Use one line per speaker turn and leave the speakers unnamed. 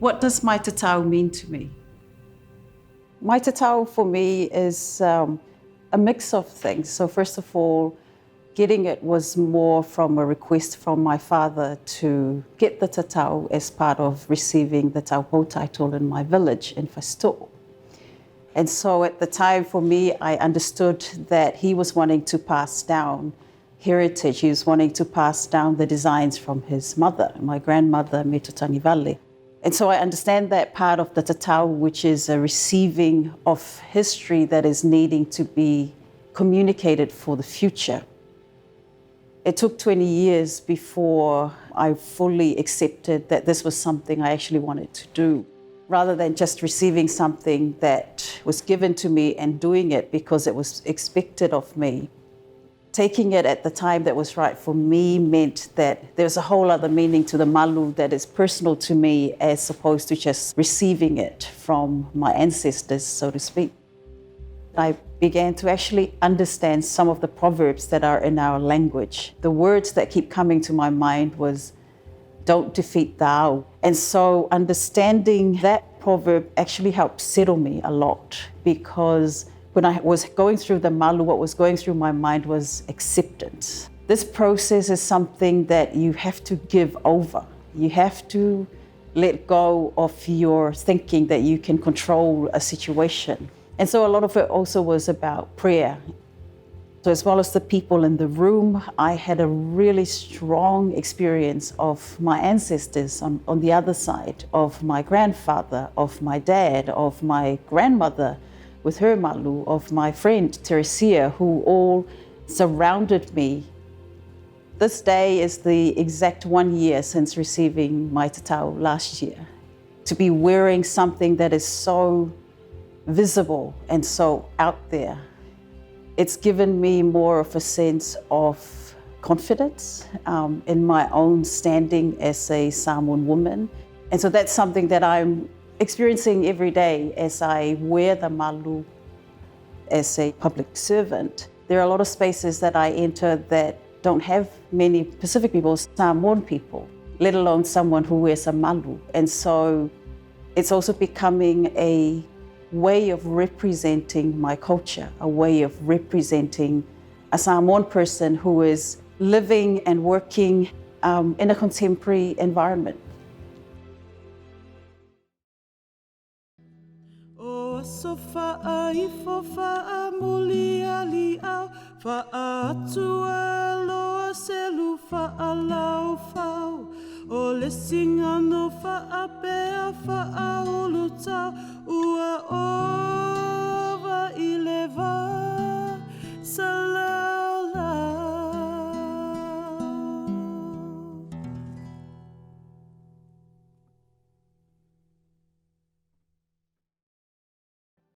What does my tatau mean to me? My tatau for me is a mix of things. So first of all, getting it was more from a request from my father to get the tatau as part of receiving the tāua title in my village in faʻasoa. And so at the time for me, I understood that he was wanting to pass down heritage. He was wanting to pass down the designs from his mother, my grandmother, me Tutangi Valley. And so I understand that part of the tatau, which is a receiving of history that is needing to be communicated for the future. It took 20 years before I fully accepted that this was something I actually wanted to do, rather than just receiving something that was given to me and doing it because it was expected of me. Taking it at the time that was right for me meant that there's a whole other meaning to the malu that is personal to me as opposed to just receiving it from my ancestors, so to speak. I began to actually understand some of the proverbs that are in our language. The words that keep coming to my mind was, don't defeat thou. And so understanding that proverb actually helped settle me a lot, because when I was going through the malu, what was going through my mind was acceptance. This process is something that you have to give over. You have to let go of your thinking that you can control a situation. And so a lot of it also was about prayer. So as well as the people in the room, I had a really strong experience of my ancestors on the other side, of my grandfather, of my dad, of my grandmother with her malu, of my friend Teresia, who all surrounded me. This day is the exact 1 year since receiving my tatau last year. To be wearing something that is so visible and so out there, it's given me more of a sense of confidence in my own standing as a Samoan woman. And so that's something that I'm experiencing every day as I wear the malu as a public servant. There are a lot of spaces that I enter that don't have many Pacific people, Samoan people, let alone someone who wears a malu. And so it's also becoming a way of representing my culture, a way of representing a Samoan person who is living and working in a contemporary environment.
So fa'aifo fa'amuliali'au fa'atua loa selu fa'alau fau o le singano fa'apea fa'aulu tau ua o